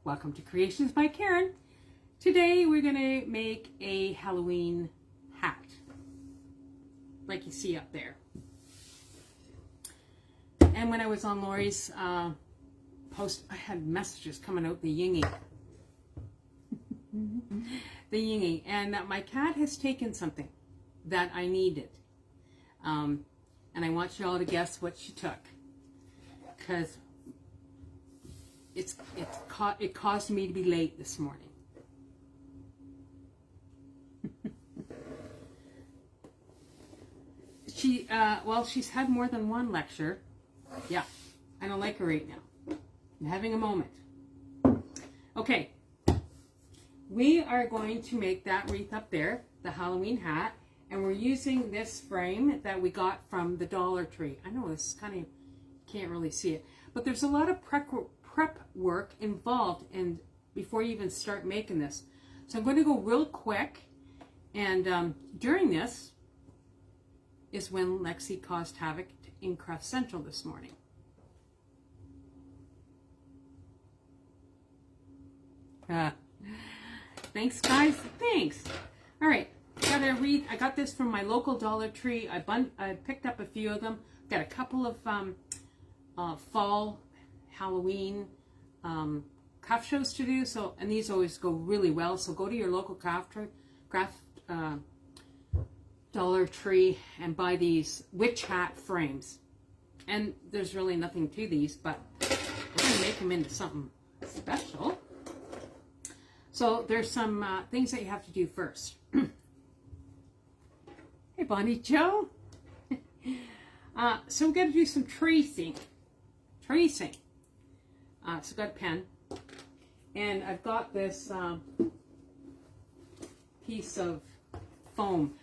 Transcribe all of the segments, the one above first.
Welcome to Creations by Karen. Today we're going to make a Halloween hat, like you see up there. And when I was on Lori's post, I had messages coming out the yingy. The yingy. And my cat has taken something that I needed. And I want you all to guess what she took. Because it caused me to be late this morning. She's had more than one lecture. Yeah, I don't like her right now. I'm having a moment. Okay, we are going to make that wreath up there, the Halloween hat, and we're using this frame that we got from the Dollar Tree. I know this is kind of, can't really see it, but there's a lot of prep work involved in before you even start making this. So I'm going to go real quick, and during this is when Lexi caused havoc in Craft Central this morning. Thanks, guys. Thanks. All right, got a wreath. I got this from my local Dollar Tree. I picked up a few of them. Got a couple of fall Halloween craft shows to do. So, and these always go really well. So go to your local craft Dollar Tree and buy these witch hat frames. And there's really nothing to these, but we're going to make them into something special. So there's some things that you have to do first. Hey, Bonnie Joe. So I'm going to do some tracing. So I've got a pen, and I've got this piece of foam.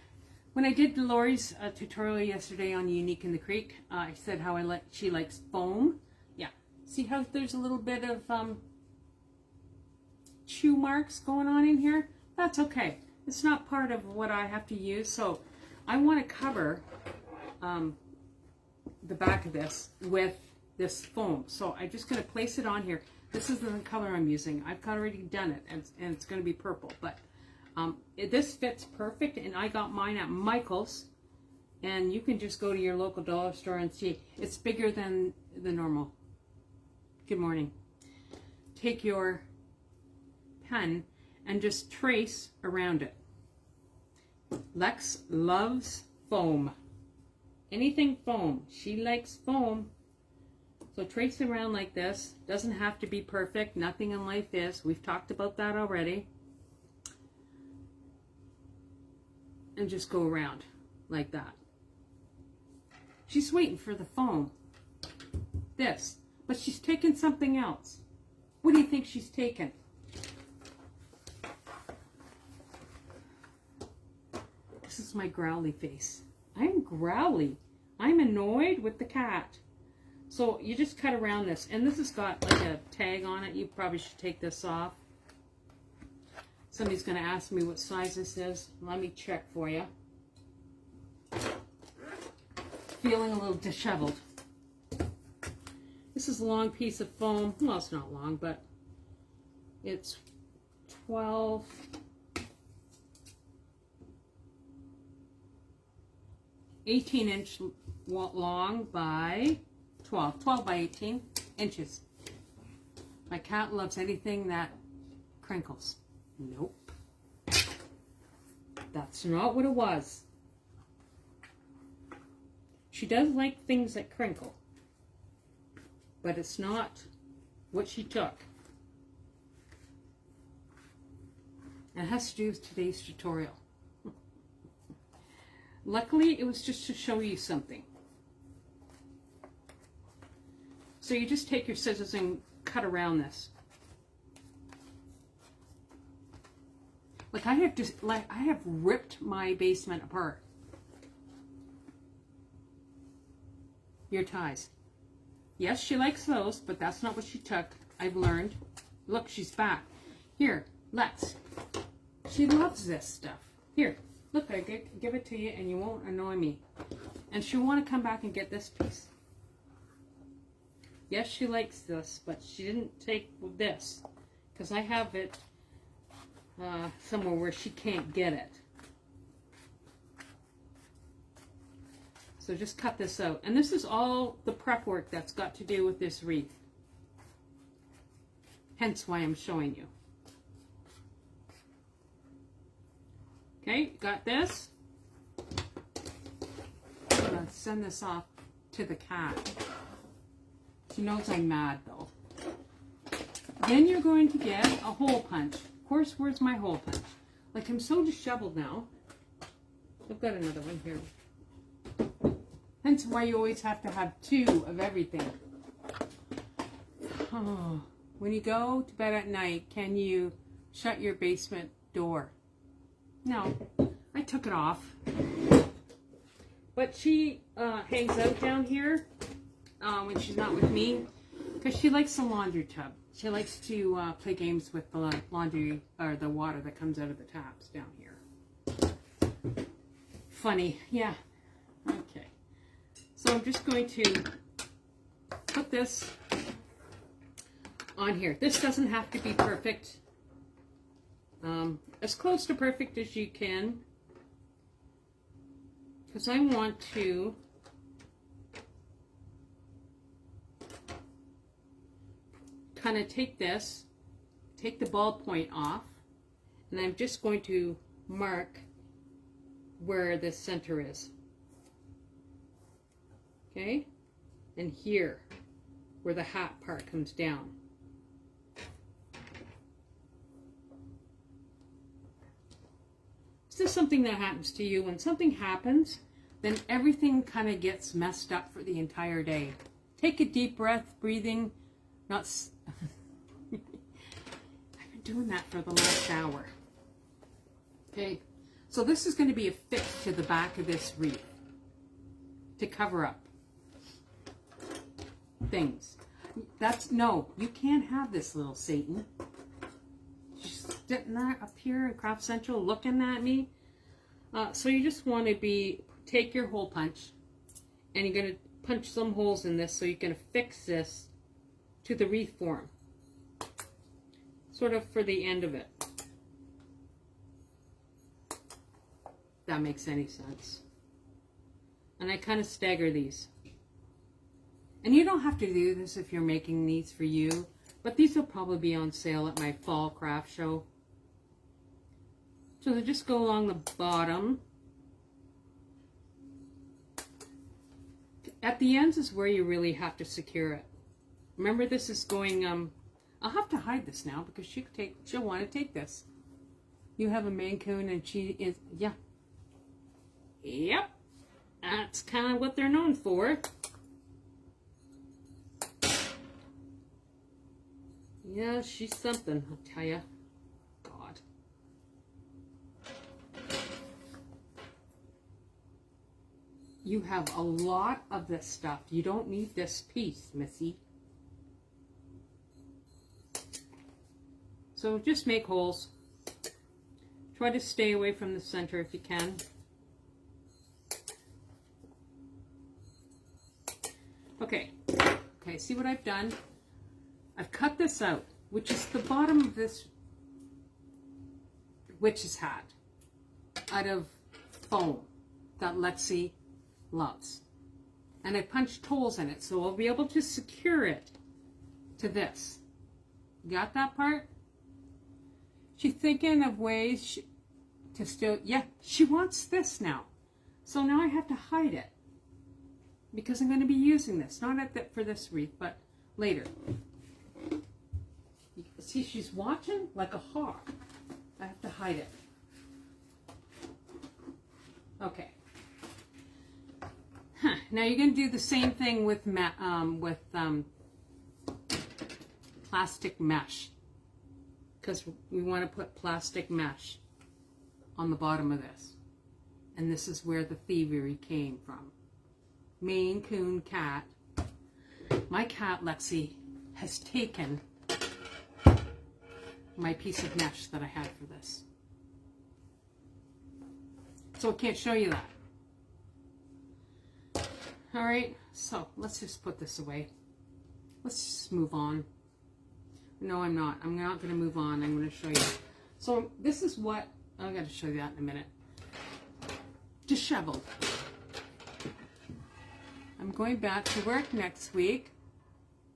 When I did Lori's tutorial yesterday on Unique in the Creek, I said how she likes foam. Yeah, see how there's a little bit of chew marks going on in here? That's okay. It's not part of what I have to use, so I want to cover the back of this with this foam. So I'm just going to place it on here. This is the color I'm using. I've already done it, and it's going to be purple, but this fits perfect, and I got mine at Michael's, and you can just go to your local dollar store and see. It's bigger than the normal. Good morning. Take your pen and just trace around it. Lex loves foam. Anything foam. She likes foam. So trace around like this. Doesn't have to be perfect. Nothing in life is. We've talked about that already. And just go around like that. She's waiting for the foam. This. But she's taking something else. What do you think she's taken? This is my growly face. I'm growly. I'm annoyed with the cat. So you just cut around this. And this has got like a tag on it. You probably should take this off. Somebody's going to ask me what size this is. Let me check for you. Feeling a little disheveled. This is a long piece of foam. Well, it's not long, but it's 18-inch long by 12 by 18 inches. My cat loves anything that crinkles. Nope. That's not what it was. She does like things that crinkle, but it's not what she took. It has to do with today's tutorial. Luckily, it was just to show you something. So you just take your scissors and cut around this. Like I have ripped my basement apart. Your ties. Yes, she likes those, but that's not what she took. I've learned. Look, she's back. Here, Lex. She loves this stuff. Here, look, I give it to you and you won't annoy me. And she'll want to come back and get this piece. Yes, she likes this, but she didn't take this. because I have it somewhere where she can't get it. So just cut this out. And this is all the prep work that's got to do with this wreath. Hence why I'm showing you. Okay, got this. I'm going to send this off to the cat. She knows I'm mad though. Then you're going to get a hole punch. Of course, where's my hole punch? Like, I'm so disheveled now. I've got another one here. Hence why you always have to have 2 of everything. Oh, when you go to bed at night, can you shut your basement door? No, I took it off. But she hangs out down here when she's not with me because she likes the laundry tub. She likes to play games with the laundry or the water that comes out of the taps down here. Funny, yeah. Okay. So I'm just going to put this on here. This doesn't have to be perfect. As close to perfect as you can. Because I want to kind of take this, take the ballpoint off, and I'm just going to mark where the center is. Okay? And here, where the hat part comes down. Is this something that happens to you? When something happens, then everything kind of gets messed up for the entire day. Take a deep breath, breathing, not... I've been doing that for the last hour. Okay, so this is going to be affixed to the back of this wreath to cover up things. No, you can't have this little Satan. She's sitting there up here in Craft Central looking at me. So you just want to take your hole punch and you're going to punch some holes in this so you can affix this to the wreath form. Sort of for the end of it. If that makes any sense. And I kind of stagger these. And you don't have to do this if you're making these for you, but these will probably be on sale at my fall craft show. So they just go along the bottom. At the ends is where you really have to secure it. Remember, this is going, I'll have to hide this now because she'll want to take this. You have a Maine Coon and she is, yeah. Yep. That's kind of what they're known for. Yeah, she's something, I'll tell you. God. You have a lot of this stuff. You don't need this piece, Missy. So just make holes. Try to stay away from the center if you can. Okay. Okay, see what I've done? I've cut this out, which is the bottom of this witch's hat out of foam that Lexi loves. And I punched holes in it, so I'll be able to secure it to this. Got that part? She's thinking of ways to still, yeah, she wants this now. So now I have to hide it because I'm going to be using this, not for this wreath, but later. See, she's watching like a hawk. I have to hide it. Okay. Now you're going to do the same thing with plastic mesh, because we want to put plastic mesh on the bottom of this. And this is where the thievery came from. Maine Coon cat. My cat, Lexi, has taken my piece of mesh that I had for this. So I can't show you that. Alright, so let's just put this away. Let's just move on. No, I'm not. I'm not going to move on. I'm going to show you. So this is what, I've got to show you that in a minute. Disheveled. I'm going back to work next week.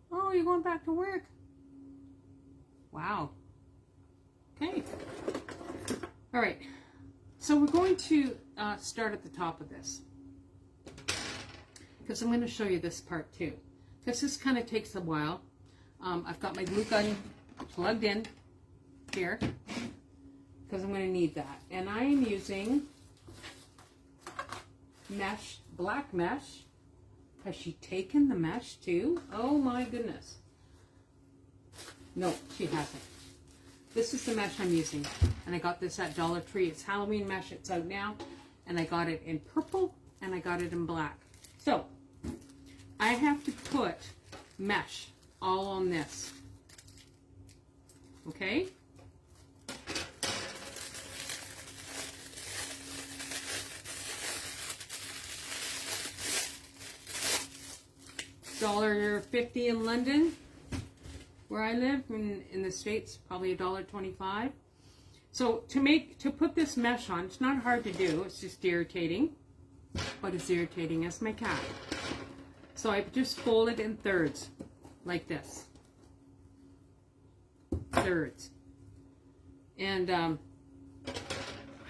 Oh, you're going back to work? Wow. Okay. All right. So we're going to start at the top of this, because I'm going to show you this part too, because this kind of takes a while. I've got my glue gun plugged in here, because I'm going to need that. And I am using mesh, black mesh. Has she taken the mesh too? Oh my goodness. No, she hasn't. This is the mesh I'm using. And I got this at Dollar Tree. It's Halloween mesh. It's out now. And I got it in purple and I got it in black. So, I have to put mesh all on this. Okay? $1.50 in London, where I live. In the States, probably $1.25. So to put this mesh on, it's not hard to do. It's just irritating. But as irritating as my cat. So I just fold it in thirds, like this. Thirds. And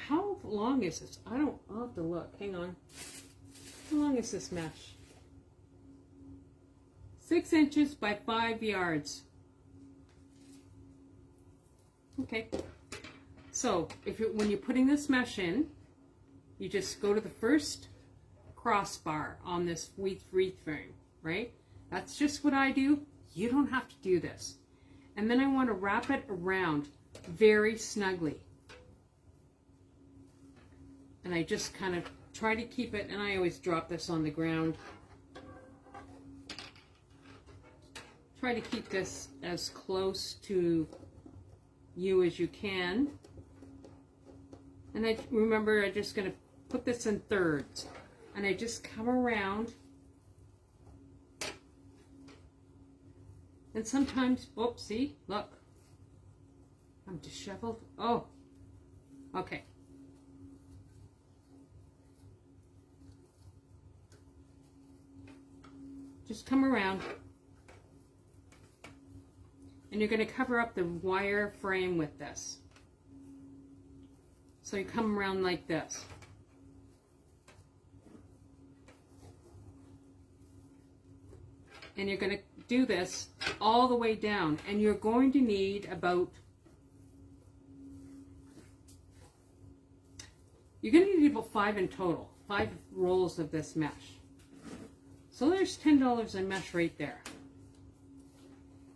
how long is this? I'll have to look. Hang on. How long is this mesh? 6 inches by 5 yards. Okay. So when you're putting this mesh in, you just go to the first crossbar on this wreath frame, right? That's just what I do. You don't have to do this. And then I want to wrap it around very snugly. And I just kind of try to keep it, and I always drop this on the ground. Try to keep this as close to you as you can. And I remember I'm just going to put this in thirds. And I just come around. And sometimes, oops, see, look. I'm disheveled. Oh, okay. Just come around. And you're going to cover up the wire frame with this. So you come around like this. And you're going to do this all the way down. And you're going to need about, you're going to need about 5 in total. 5 rolls of this mesh. So there's $10 in mesh right there.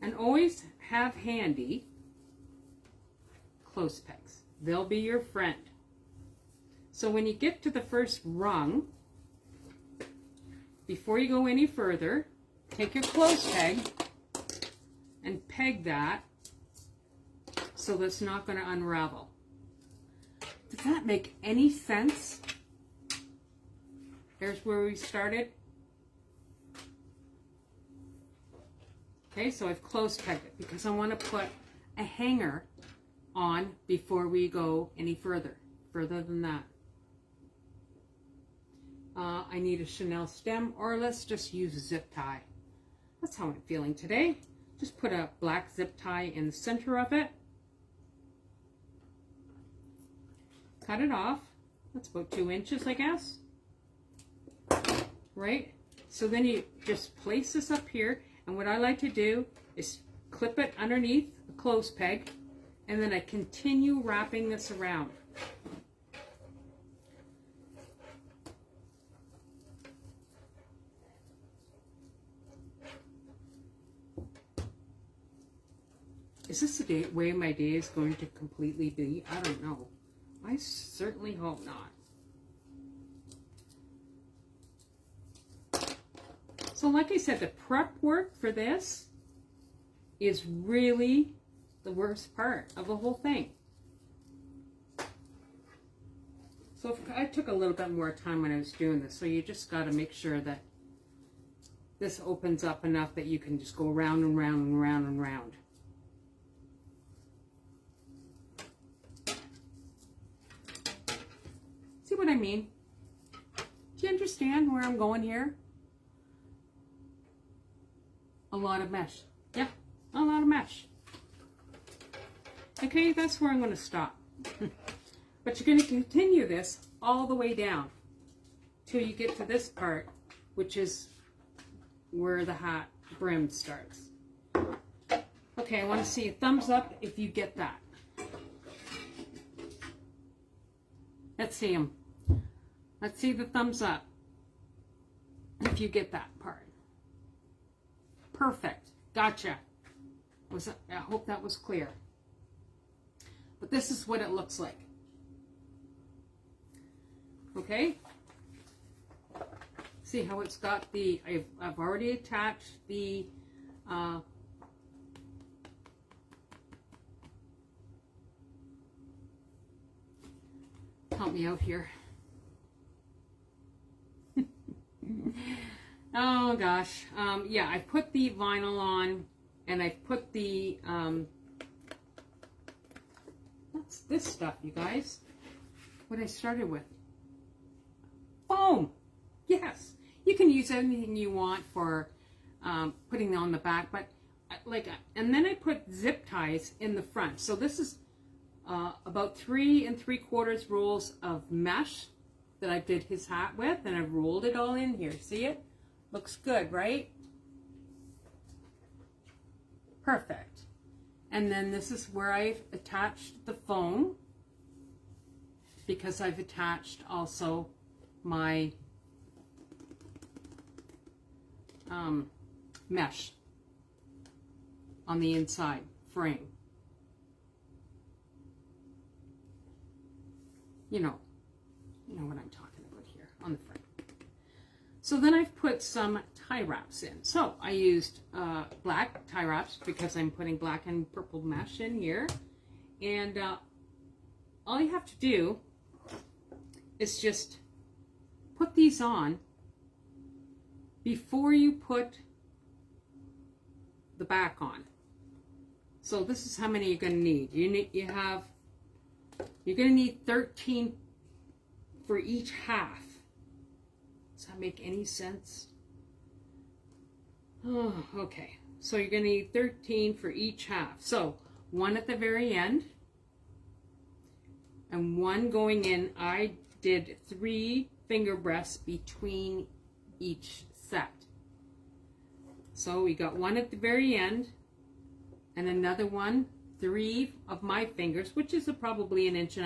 And always have handy clothes pegs. They'll be your friend. So when you get to the first rung, before you go any further, take your clothes peg and peg that so that's not going to unravel. Does that make any sense? Here's where we started. Okay, so I've close pegged it because I want to put a hanger on before we go any further than that. I need a Chanel stem, or let's just use a zip tie. That's how I'm feeling today. Just put a black zip tie in the center of it. Cut it off. That's about 2 inches, I guess. Right? So then you just place this up here. And what I like to do is clip it underneath a clothes peg, and then I continue wrapping this around. Is this the way my day is going to completely be? I don't know. I certainly hope not. So like I said, the prep work for this is really the worst part of the whole thing. So I took a little bit more time when I was doing this, so you just got to make sure that this opens up enough that you can just go round and round and round and round. what I mean? Do you understand where I'm going here? A lot of mesh. Yeah, a lot of mesh. Okay, that's where I'm going to stop. But you're going to continue this all the way down till you get to this part, which is where the hat brim starts. Okay, I want to see a thumbs up if you get that. Let's see them. Let's see the thumbs up if you get that part. Perfect. Gotcha. I hope that was clear. But this is what it looks like. Okay? See how it's got the, I've already attached the help me out here. Oh gosh. Yeah, I put the vinyl on, and I put the what's this stuff, you guys? What I started with. Foam. Yes. You can use anything you want for putting on the back, but and then I put zip ties in the front. So this is about 3 3/4 rolls of mesh that I did his hat with, and I rolled it all in here. See it? Looks good, right? Perfect. And then this is where I've attached the foam, because I've attached also my mesh on the inside frame. You know what I'm talking about here on the frame. So then I've put some tie wraps in. So I used black tie wraps because I'm putting black and purple mesh in here. And all you have to do is just put these on before you put the back on. So this is how many you're going to need. You're going to need 13 for each half. Does that make any sense? Oh, okay. So you're going to need 13 for each half. So one at the very end and one going in. I did 3 finger breaths between each set. So we got one at the very end and another one, 3 of my fingers, which is probably 1.5 inches,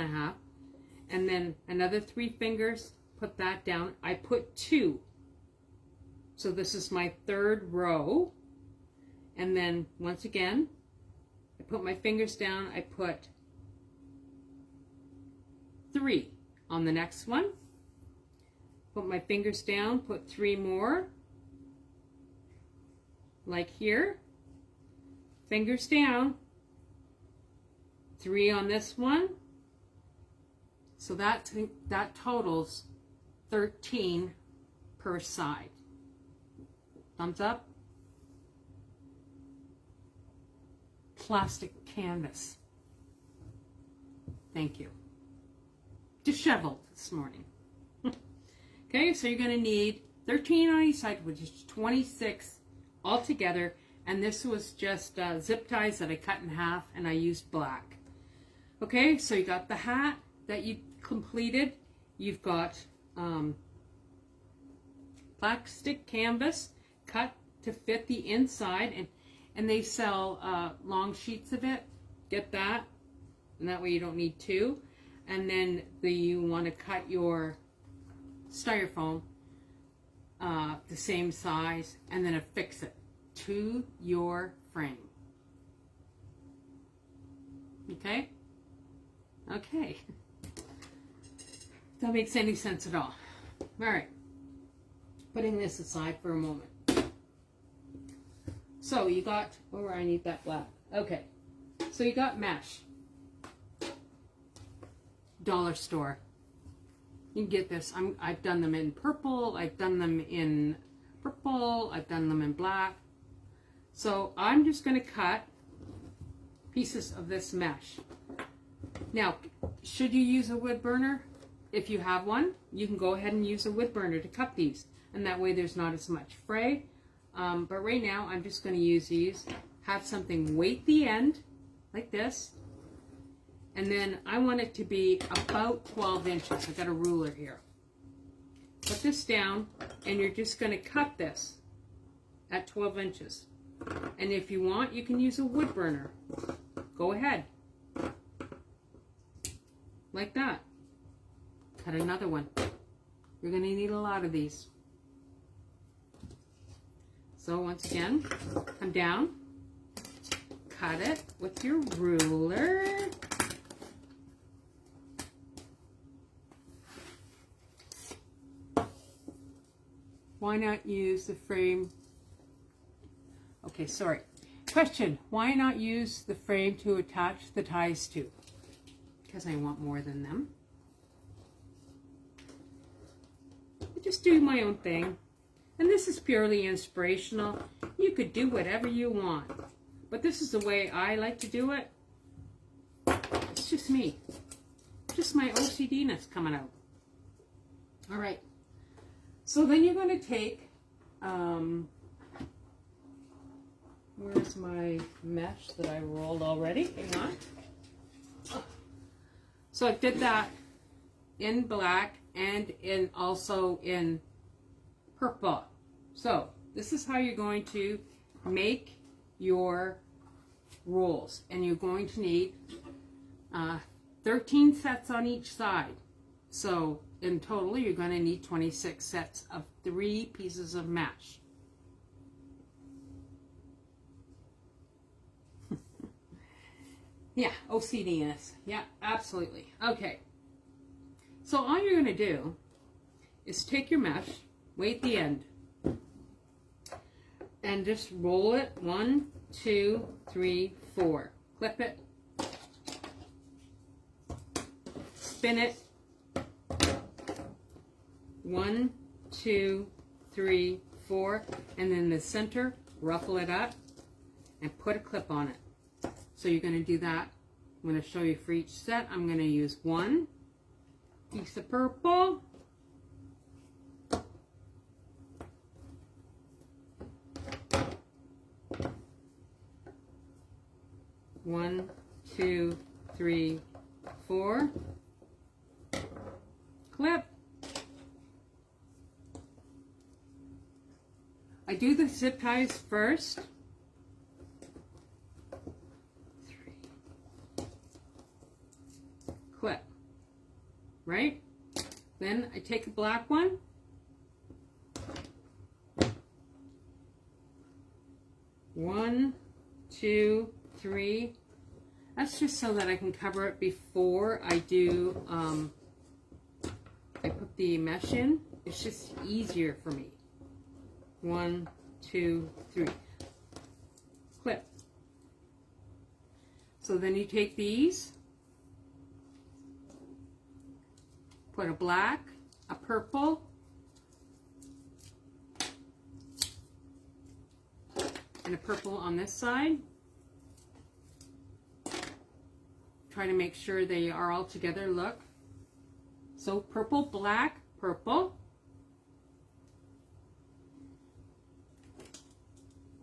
and then another 3 fingers. Put that down. I put 2. So this is my 3rd row. And then once again, I put my fingers down. I put 3 on the next one. Put my fingers down, put 3 more. Like here. Fingers down. 3 on this one. So that totals 13 per side. Thumbs up. Plastic canvas. Thank you. Disheveled this morning. Okay, so you're going to need 13 on each side, which is 26 altogether. And this was just zip ties that I cut in half, and I used black. Okay, so you got the hat that you completed. You've got plastic canvas cut to fit the inside, and they sell long sheets of it. Get that, and that way you don't need 2. And then you want to cut your styrofoam the same size, and then affix it to your frame. Okay? Okay. If that makes any sense at all. All right. Putting this aside for a moment. So you got, oh, I need that black. Okay. So you got mesh. Dollar store. You can get this. I've done them in purple. I've done them in purple. I've done them in black. So I'm just going to cut pieces of this mesh. Now, should you use a wood burner? if you have one, you can go ahead and use a wood burner to cut these, and that way there's not as much fray. But right now I'm just going to use these, have something weight the end like this, and then I want it to be about 12 inches. I've got a ruler here. Put this down, and you're just going to cut this at 12 inches. And if you want, you can use a wood burner. Go ahead. Like that. Cut another one. You're going to need a lot of these. So once again, come down, cut it with your ruler. Why not use the frame? Okay, sorry. Question, why not use the frame to attach the ties to? Because I want more than them. I just do my own thing. And this is purely inspirational. You could do whatever you want. But this is the way I like to do it. It's just me. Just my OCD-ness coming out. All right. So then you're going to take, where's my mesh that I rolled already? Hang on. So I did that in black and also in purple. So this is how you're going to make your rolls, and you're going to need 13 sets on each side. So in total you're going to need 26 sets of 3 pieces of mesh. Yeah, OCD-ness. Yeah, absolutely. Okay. So all you're going to do is take your mesh, weight the end, and just roll it 1, 2, 3, 4. Clip it, spin it, 1, 2, 3, 4, and then the center, ruffle it up and put a clip on it. So you're going to do that. I'm going to show you for each set. I'm going to use 1 piece of purple, 1, 2, 3, 4. Clip. I do the zip ties first. 3. Clip. Right? Then I take a black one. One, 2, 3. That's just so that I can cover it before I do, I put the mesh in. It's just easier for me. 1, 2, 3. Clip. So then you take these, put a black, a purple, and a purple on this side. Try to make sure they are all together. Look. So purple, black, purple.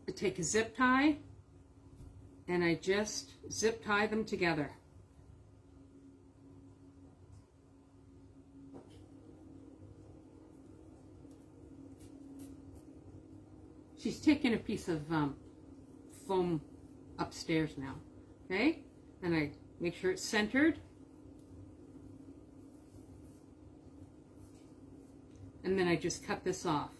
I take a zip tie and I just zip tie them together. She's taking a piece of foam upstairs now, okay? And I make sure it's centered. And then I just cut this off.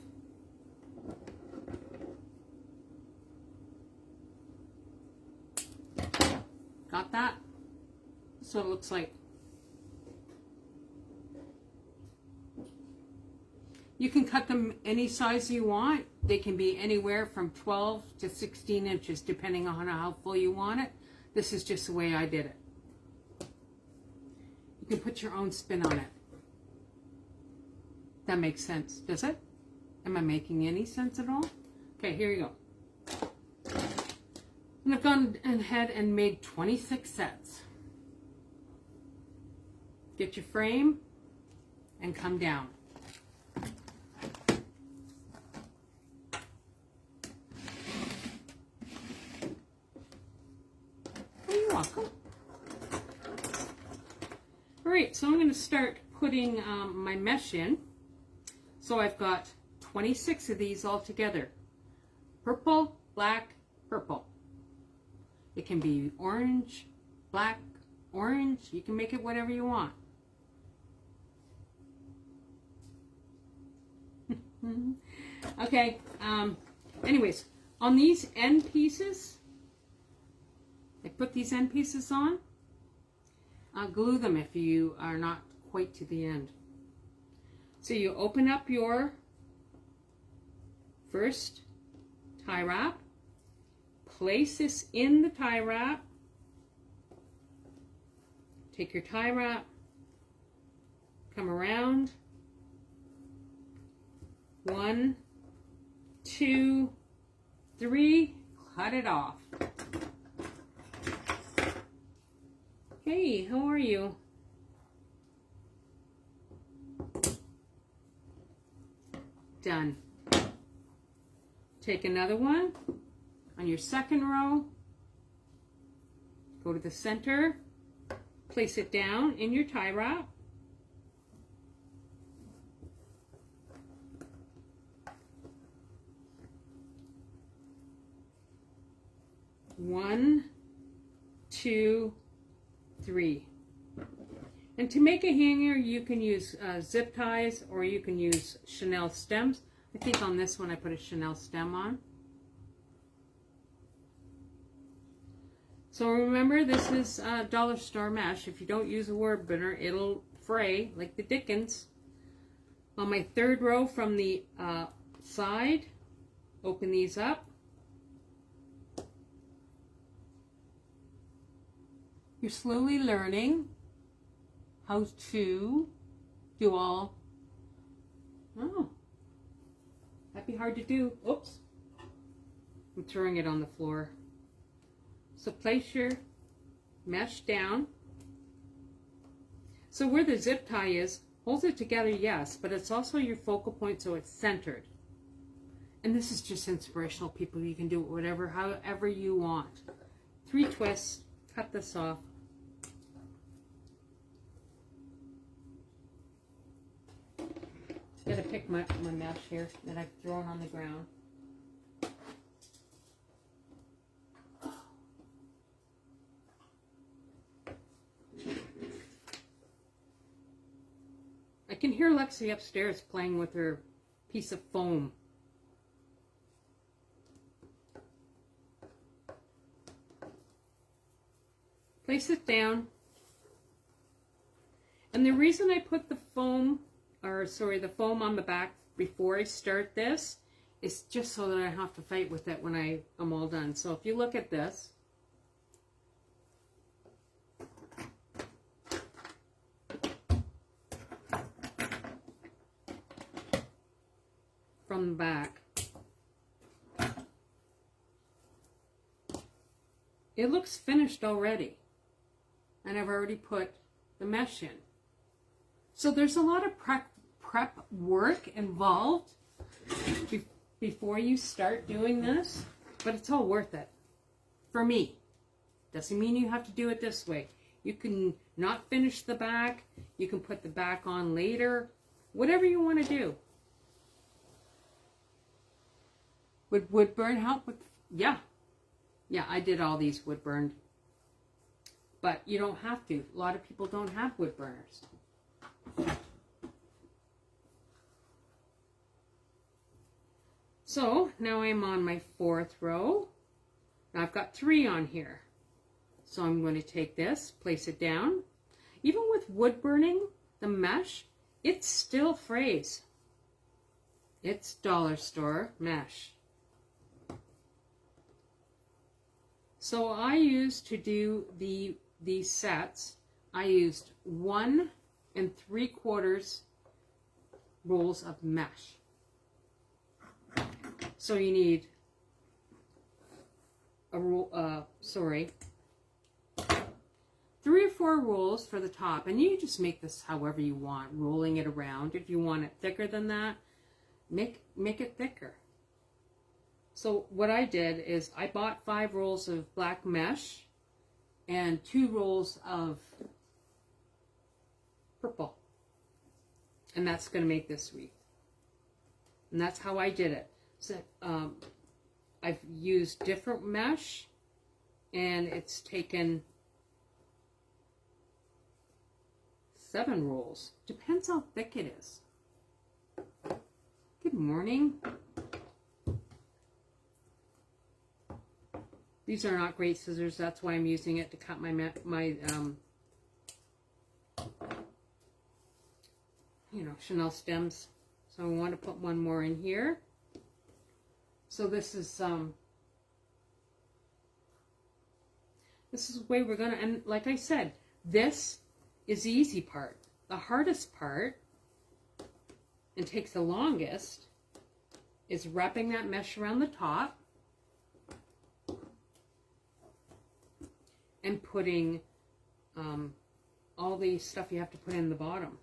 Got that? So it looks like. You can cut them any size you want. They can be anywhere from 12 to 16 inches, depending on how full you want it. This is just the way I did it. You can put your own spin on it. That makes sense, does it? Am I making any sense at all? Okay, here you go. And I've gone ahead and made 26 sets. Get your frame, and come down. Oh, you're welcome. All right, so I'm going to start putting my mesh in. So I've got 26 of these all together. Purple, black, purple. It can be orange, black, orange. You can make it whatever you want. Okay, anyways, on these end pieces, I put these end pieces on. I'll glue them if you are not quite to the end. So you open up your first tie wrap, place this in the tie wrap, take your tie wrap, come around, 1, 2, 3, cut it off. Hey, how are you? Done. Take another one on your second row, go to the center, place it down in your tie wrap, one, two, three. And to make a hanger, you can use zip ties or you can use Chanel stems. I think on this one I put a Chanel stem on. So remember, this is dollar store mesh. If you don't use a word burner, it'll fray like the dickens. On my third row from the side, open these up. You're slowly learning how to do all. Oh, that'd be hard to do. Oops. I'm throwing it on the floor. So place your mesh down. So where the zip tie is, hold it together, yes, but it's also your focal point so it's centered. And this is just inspirational, people. You can do it whatever, however you want. 3 twists, cut this off. Gotta pick my mesh here that I've thrown on the ground. I can hear Lexi upstairs playing with her piece of foam. Place it down. And the reason I put the foam the foam on the back before I start this is just so that I don't have to fight with it when I'm all done. So if you look at this, from the back, it looks finished already, and I've already put the mesh in. So there's a lot of prep work involved before you start doing this, but it's all worth it for me. Doesn't mean you have to do it this way. You can not finish the back, you can put the back on later, whatever you want to do. Would wood burn help with? Yeah, I did all these wood burned, but you don't have to. A lot of people don't have wood burners. So now I'm on my 4th row. Now I've got 3 on here. So I'm going to take this, place it down. Even with wood burning, the mesh, it still frays. It's dollar store mesh. So I used to do these sets, I used 1 3/4 rolls of mesh. So you need a roll, 3 or 4 rolls for the top, and you just make this however you want, rolling it around. If you want it thicker than that, make it thicker. So what I did is I bought 5 rolls of black mesh and 2 rolls of purple, and that's going to make this wreath. And that's how I did it. So I've used different mesh, and it's taken 7 rolls. Depends how thick it is. Good morning. These are not great scissors. That's why I'm using it to cut my Chanel stems. So I want to put one more in here. So this is the way we're gonna, and like I said, this is the easy part. The hardest part, and takes the longest, is wrapping that mesh around the top and putting all the stuff you have to put in the bottom.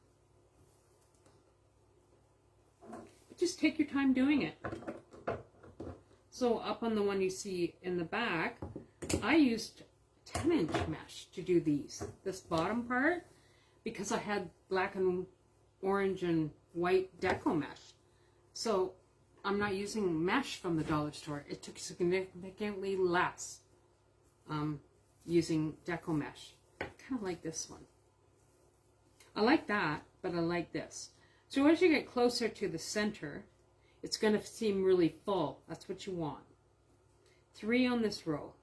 Just take your time doing it. So up on the one you see in the back, I used 10-inch mesh to do this bottom part, because I had black and orange and white deco mesh. So I'm not using mesh from the dollar store. It took significantly less using deco mesh. Kind of like this one. I like that, but I like this. So as you get closer to the center, it's going to seem really full. That's what you want. 3 on this row.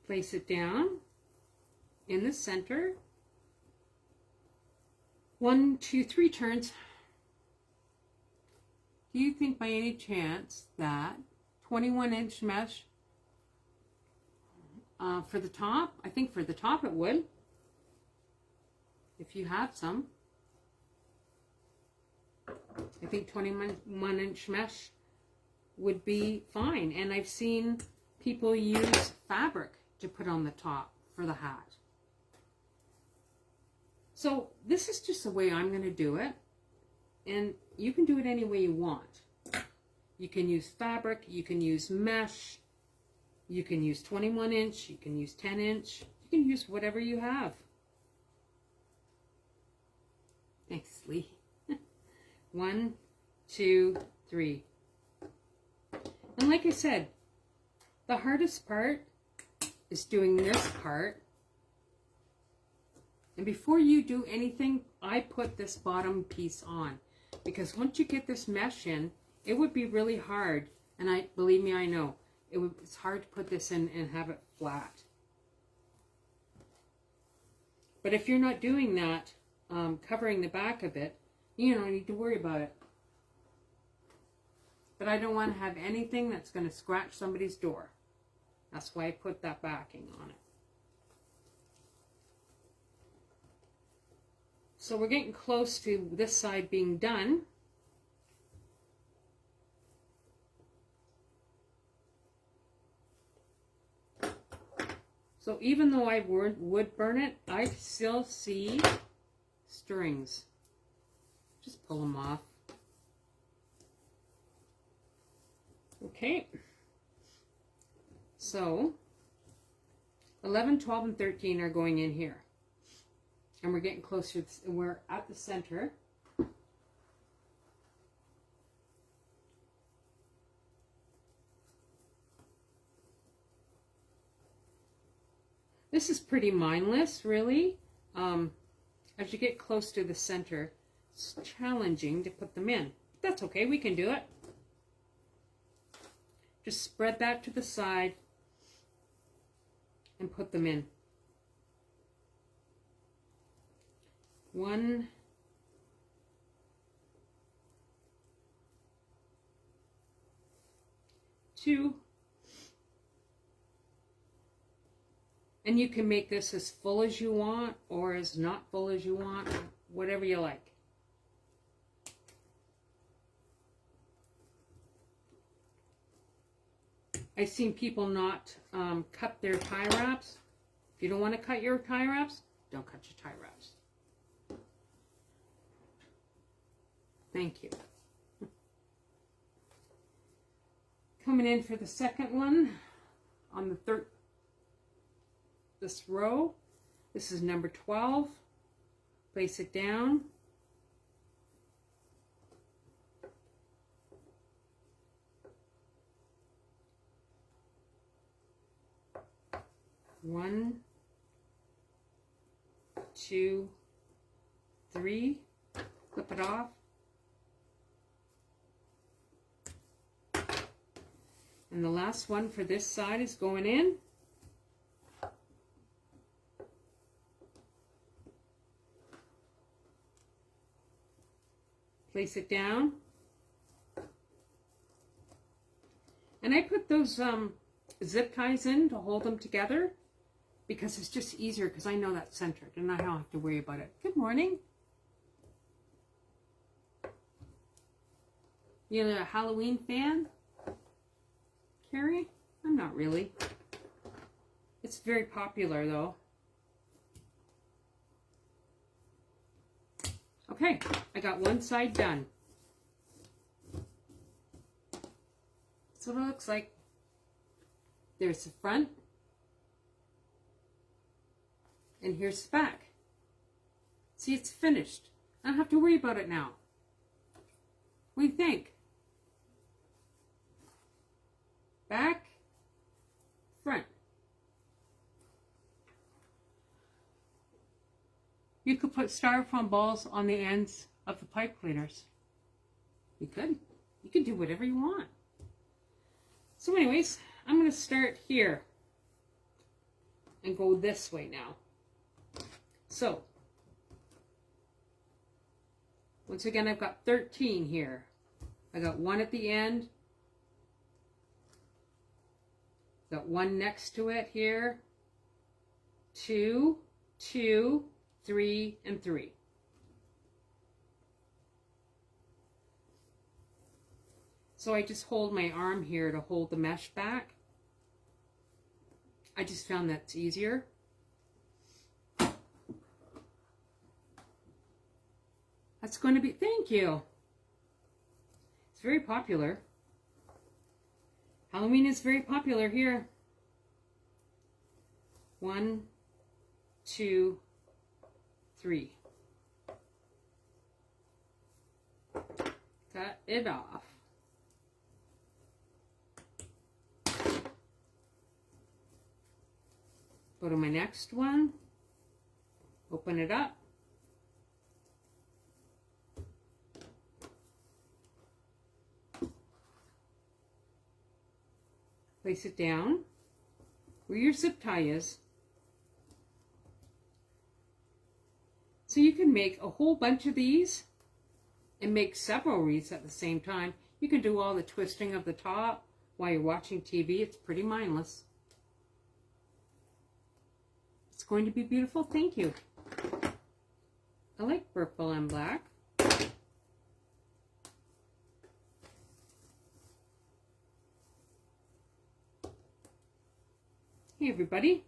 Place it down in the center. 1, 2, 3 turns. Do you think by any chance that 21-inch mesh for the top? I think for the top it would, if you have some. I think 21-inch mesh would be fine. And I've seen people use fabric to put on the top for the hat. So this is just the way I'm going to do it. And you can do it any way you want. You can use fabric, you can use mesh, you can use 21-inch, you can use 10-inch, you can use whatever you have. Thanks, Lee. 1, 2, 3. And like I said, the hardest part is doing this part. And before you do anything, I put this bottom piece on. Because once you get this mesh in, it would be really hard. And believe me, I know. It's hard to put this in and have it flat. But if you're not doing that, covering the back of it, you don't need to worry about it. But I don't want to have anything that's going to scratch somebody's door. That's why I put that backing on it. So we're getting close to this side being done. So even though I would burn it, I still see strings. Just pull them off. Okay. So 11, 12, and 13 are going in here. And we're getting closer, and we're at the center. This is pretty mindless, really. As you get close to the center, it's challenging to put them in. That's okay, we can do it. Just spread that to the side and put them in. 1, 2, And you can make this as full as you want or as not full as you want, whatever you like. I've seen people not cut their tie wraps. If you don't want to cut your tie wraps, don't cut your tie wraps. Thank you. Coming in for the second one on the third, this row. This is number 12. Place it down. One, two, three. Flip it off. And the last one for this side is going in. Place it down. And I put those zip ties in to hold them together because it's just easier because I know that's centered and I don't have to worry about it. Good morning. You a Halloween fan? Carrie? I'm not really. It's very popular though. Okay, I got one side done. That's what it looks like. There's the front. And here's the back. See, it's finished. I don't have to worry about it now. What do you think? Back, front. You could put styrofoam balls on the ends of the pipe cleaners. You could. You could do whatever you want. So anyways, I'm going to start here and go this way now. So, once again, I've got 13 here. I got one at the end. Got one next to it here. 2, 2, 3, and 3. So I just hold my arm here to hold the mesh back. I just found that's easier. That's going to be, thank you. It's very popular. Halloween is very popular here. 1, 2, 3. Cut it off. Go to my next one. Open it up. Place it down where your zip tie is. So you can make a whole bunch of these and make several wreaths at the same time. You can do all the twisting of the top while you're watching TV. It's pretty mindless. It's going to be beautiful. Thank you. I like purple and black. Hey everybody.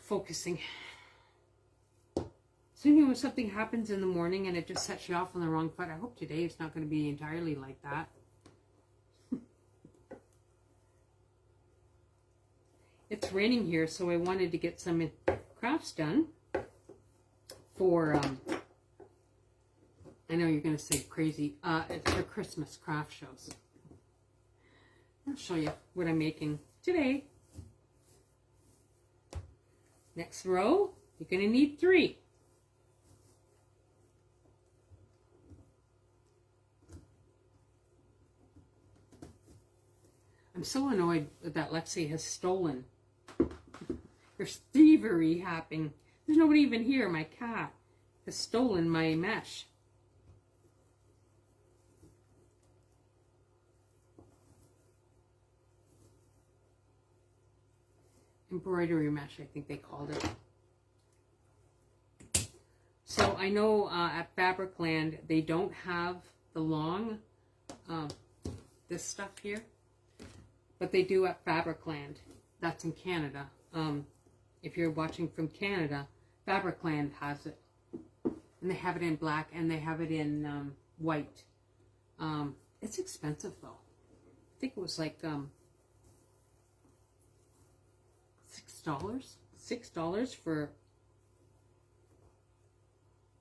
Focusing. So you know, when something happens in the morning and it just sets you off on the wrong foot, I hope today it's not going to be entirely like that. It's raining here, so I wanted to get some crafts done for, I know you're going to say crazy, it's for Christmas craft shows. I'll show you what I'm making today. Next row, you're going to need 3. I'm so annoyed that Lexi has stolen. There's thievery happening. There's nobody even here. My cat has stolen my mesh. embroidery mesh, I think they called it. So I know at Fabricland they don't have the long, this stuff here, but they do at Fabricland. That's in Canada. If you're watching from Canada, Fabricland has it. And they have it in black and they have it in white. It's expensive though. I think it was like $6. $6 for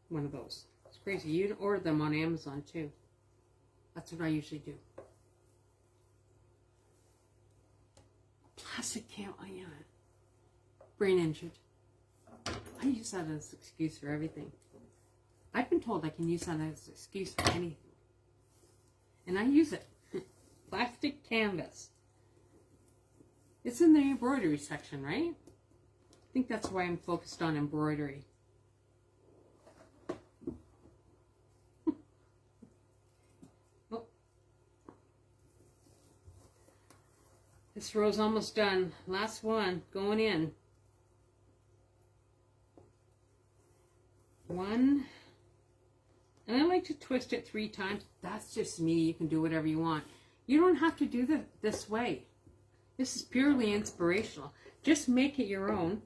one of those. It's crazy. You can order them on Amazon too. That's what I usually do. Plastic can. Oh yeah. Brain injured. I use that as an excuse for everything. I've been told I can use that as an excuse for anything. And I use it. Plastic canvas. It's in the embroidery section, right? I think that's why I'm focused on embroidery. Oh. This row's almost done. Last one, going in. One. And I like to twist it 3 times. That's just me. You can do whatever you want. You don't have to do this way. This is purely inspirational. Just make it your own.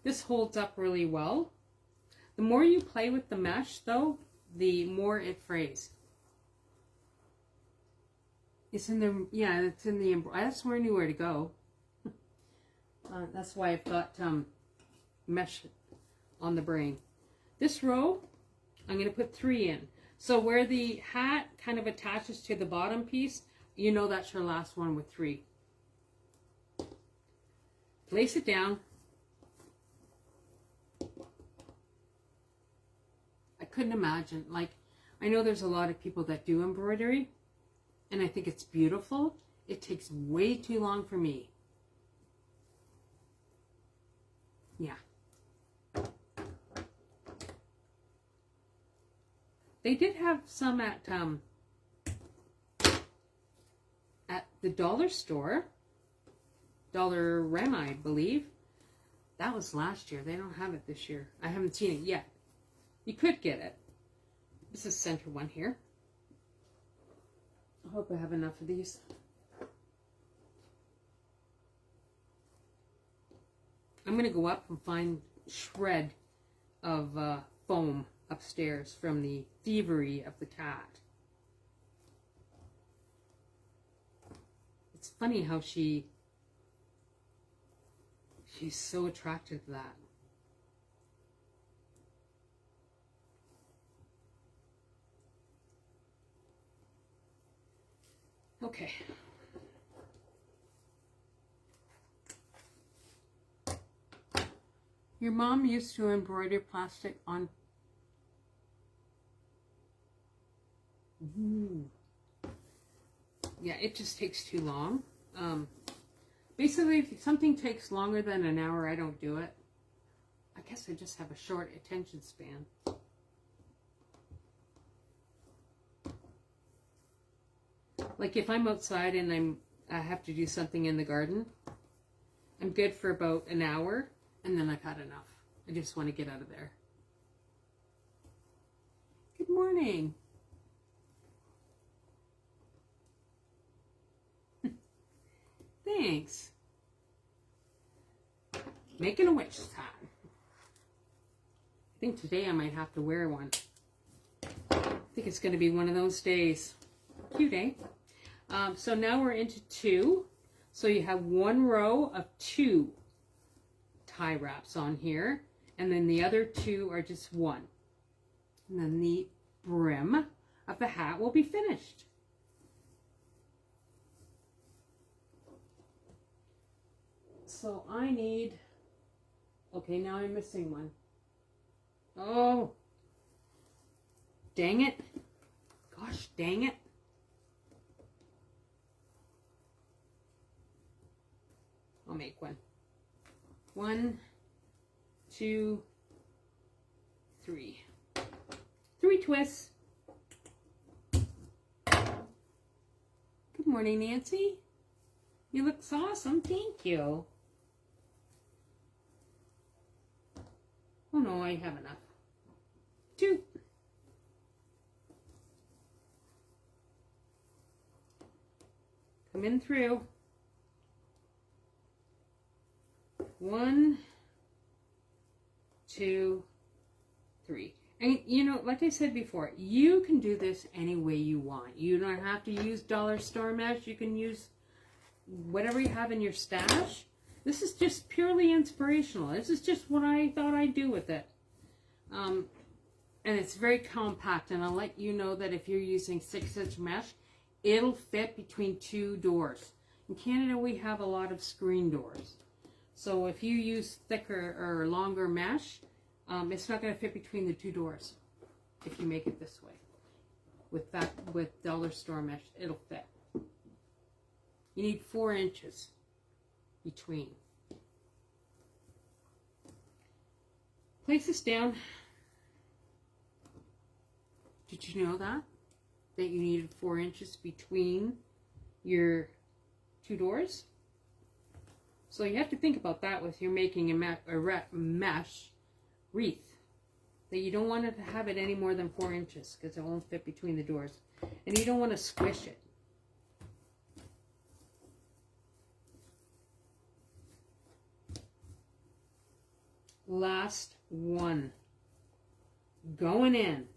This holds up really well. The more you play with the mesh, though, the more it frays. It's in the, yeah, it's in the, that's where I knew where to go. That's why I've got mesh on the brain. This row, I'm going to put 3 in. So where the hat kind of attaches to the bottom piece, you know that's your last one with 3. Place it down. I couldn't imagine, like, I know there's a lot of people that do embroidery, and I think it's beautiful. It takes way too long for me. Yeah. They did have some at the dollar store, Dollar Rem, I believe. That was last year. They don't have it this year. I haven't seen it yet. You could get it. This is center one here. I hope I have enough of these. I'm going to go up and find shred of foam upstairs from the thievery of the cat. It's funny how she's so attracted to that. Okay. Your mom used to embroider plastic on. Ooh. Yeah, it just takes too long. Basically, if something takes longer than an hour, I don't do it. I guess I just have a short attention span. Like if I'm outside and I have to do something in the garden, I'm good for about an hour, and then I've had enough. I just want to get out of there. Good morning. Thanks. Making a wish time. I think today I might have to wear one. I think it's going to be one of those days. Cute, eh? So now we're into 2. So you have 1 row of 2 tie wraps on here. And then the other 2 are just 1. And then the brim of the hat will be finished. So I need, okay, now I'm missing one. Oh, dang it. Gosh, dang it. I'll make one. 1, 2, 3. 3 twists. Good morning, Nancy. You look awesome. Thank you. Oh no, I have enough. 2. Come in through. 1, 2, 3. And you know, like I said before, you can do this any way you want. You don't have to use dollar store mesh. You can use whatever you have in your stash. This is just purely inspirational. This is just what I thought I'd do with it. And it's very compact. And I'll let you know that if you're using 6-inch mesh, it'll fit between 2 doors. In Canada, we have a lot of screen doors. So if you use thicker or longer mesh, it's not going to fit between the 2 doors. If you make it this way, with dollar store mesh, it'll fit. You need 4 inches between. Place this down. Did you know that you needed 4 inches between your 2 doors? So you have to think about that with you're making a mesh wreath. That you don't want to have it any more than 4 inches because it won't fit between the doors. And you don't want to squish it. Last one. Going in.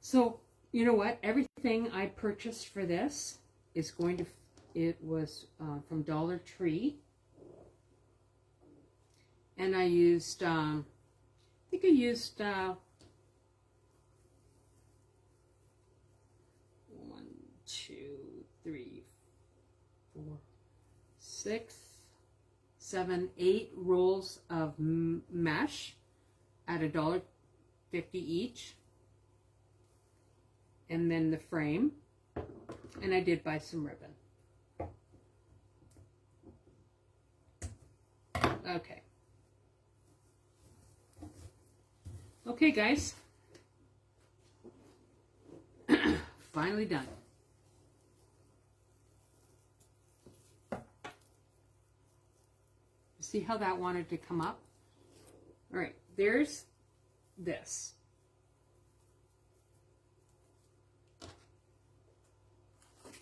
So, you know what? Everything I purchased for this is going to, it was from Dollar Tree. And I used, I think I used 1, 2, 3, 4, 6, 7, 8 rolls of mesh at $1.50 each. And then the frame. And I did buy some ribbon. Okay. Okay, guys. Finally done. See how that wanted to come up? All right, there's this.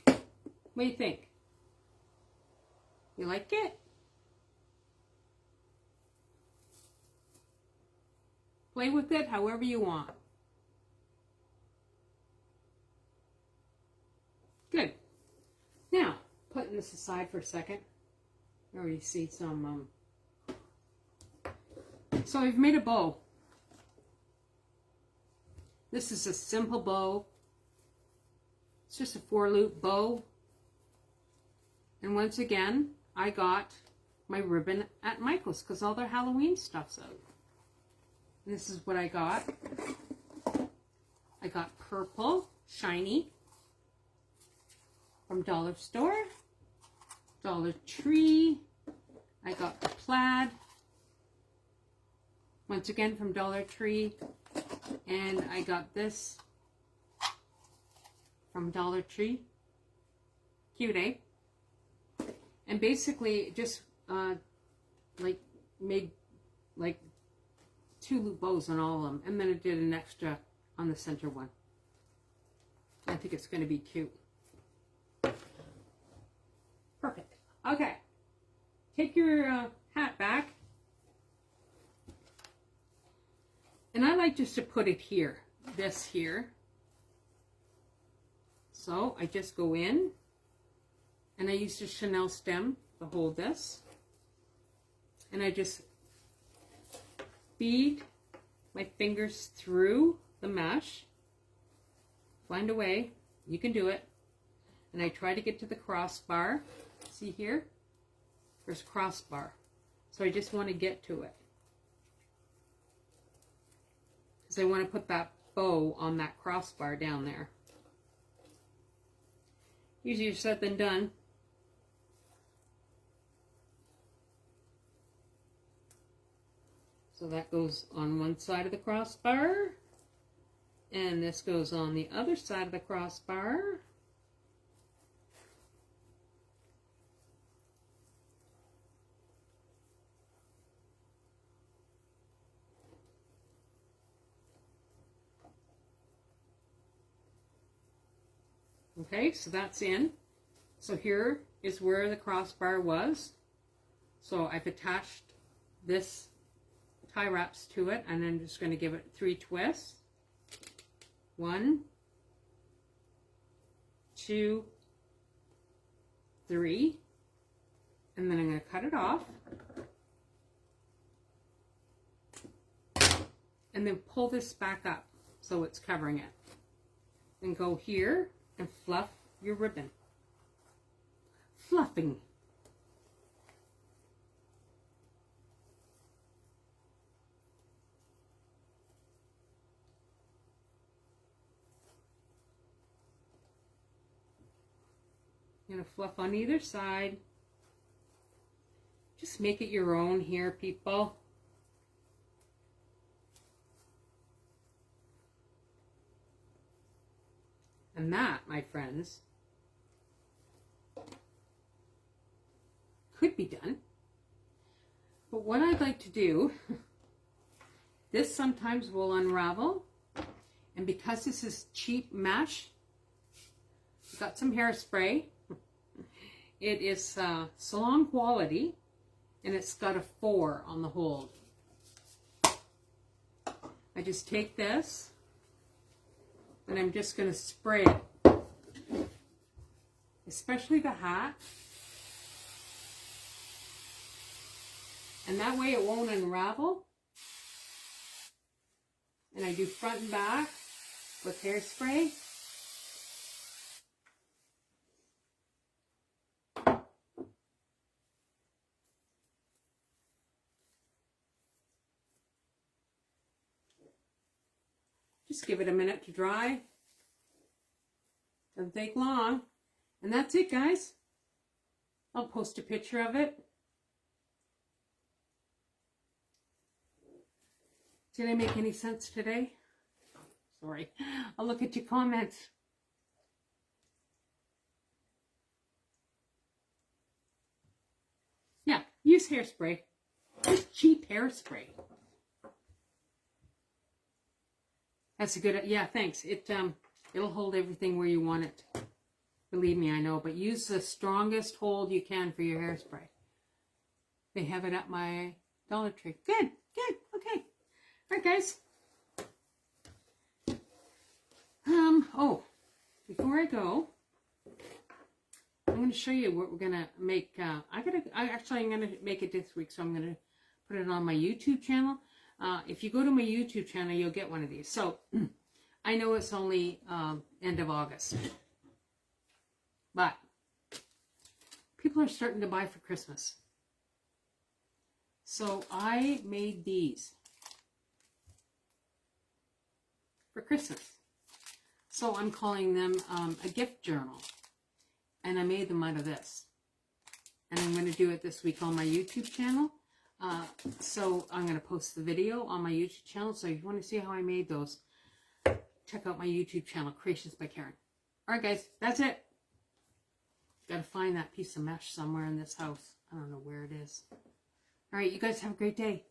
What do you think? You like it? Play with it however you want. Good. Now, putting this aside for a second. I already see some, so I've made a bow. This is a simple bow. It's just a 4-loop bow. And once again, I got my ribbon at Michael's because all their Halloween stuff's out. And this is what I got. I got purple, shiny, from Dollar Store, Dollar Tree. I got the plaid, once again from Dollar Tree. And I got this from Dollar Tree. Cute, eh? And basically just like made like 2 loop bows on all of them, and then I did an extra on the center one. I think it's going to be cute. Perfect. Okay, take your hat back, and I like just to put it here, this here. So I just go in, and I used a Chanel stem to hold this, and I just feed my fingers through the mesh. Find a way, you can do it. And I try to get to the crossbar. See here? There's crossbar. So I just want to get to it, because I want to put that bow on that crossbar down there. Easier said than done. So that goes on one side of the crossbar, and this goes on the other side of the crossbar. Okay, so that's in. So here is where the crossbar was. So I've attached this tie wraps to it, and I'm just going to give it 3 twists. 1, 2, 3, and then I'm going to cut it off. And then pull this back up so it's covering it. And go here and fluff your ribbon. Fluffing. You're going to fluff on either side. Just make it your own here, people. And that, my friends, could be done. But what I'd like to do, this sometimes will unravel. And because this is cheap mesh, I've got some hairspray. It is salon quality, and it's got a 4 on the hold. I just take this, and I'm just going to spray it, especially the hat, and that way it won't unravel. And I do front and back with hairspray. Just give it a minute to dry. Doesn't take long. And that's it, guys. I'll post a picture of it. Did I make any sense today? Sorry. I'll look at your comments. Yeah, use hairspray. Use cheap hairspray. That's a good, yeah, thanks. It'll hold everything where you want it. Believe me, I know, but use the strongest hold you can for your hairspray. They have it at my Dollar Tree. Good, good, okay. All right, guys. Oh, before I go, I'm going to show you what we're going to make. I'm going to make it this week, so I'm going to put it on my YouTube channel. If you go to my YouTube channel, you'll get one of these. So, I know it's only end of August, but people are starting to buy for Christmas. So, I made these for Christmas. So, I'm calling them a gift journal, and I made them out of this. And I'm going to do it this week on my YouTube channel. So I'm going to post the video on my YouTube channel. So if you want to see how I made those, check out my YouTube channel, Creations by Karen. All right, guys, that's it. Got to find that piece of mesh somewhere in this house. I don't know where it is. All right, you guys have a great day.